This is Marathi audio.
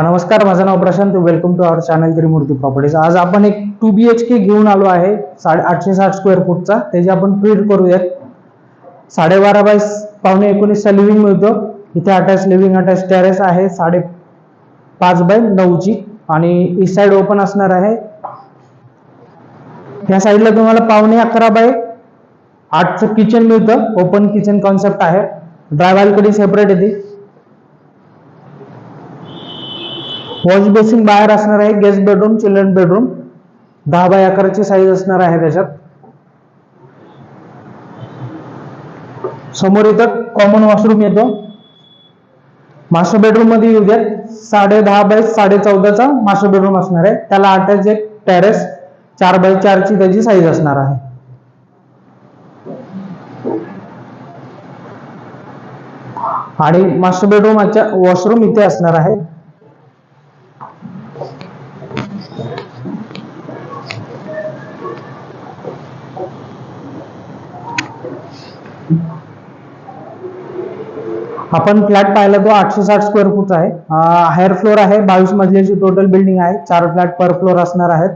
नमस्कार, माझं नाव Prashant. Welcome to our channel Trimurti properties. आज आपण एक 2 BHK घेऊन आलो आहे 860 स्क्वेअर फूटचा. त्याची आपण प्रीड करूयात. 12.5 बाय 19.5 लिव्हिंग मिळतो. इथे अटॅच लिव्हिंग, अटॅच टेरेस आहे 5.5 बाय 9ची आणि ईस्ट साइड ओपन असणार आहे. या साइडला तुम्हाला 11.5 बाय 8चं किचन मिळतं. ओपन किचन कॉन्सेप्ट आहे. ड्राय बाल्कनी सेपरेट येते. वॉश बेसिंग बाहेर असणार आहे. Guest bedroom, children bedroom 10 by 11ची साईज असणार आहे त्याच्यात. समोर इथं कॉमन वॉशरूम येतो. मास्टर बेडरूम मध्ये येऊ द्या. 10.5 बाय 14.5चा मास्टर बेडरूम असणार आहे. त्याला अटॅच एक टेरेस 4 बाय 4ची त्याची साईज असणार आहे. आणि मास्टर बेडरूमच्या वॉशरूम इथे असणार आहे. आपण फ्लॅट पाहिला तो 860 स्क्वेअर फूट आहे. हायर फ्लोर आहे. 22 मजल्याची टोटल बिल्डिंग आहे. 4 फ्लॅट पर फ्लोर असणार आहेत.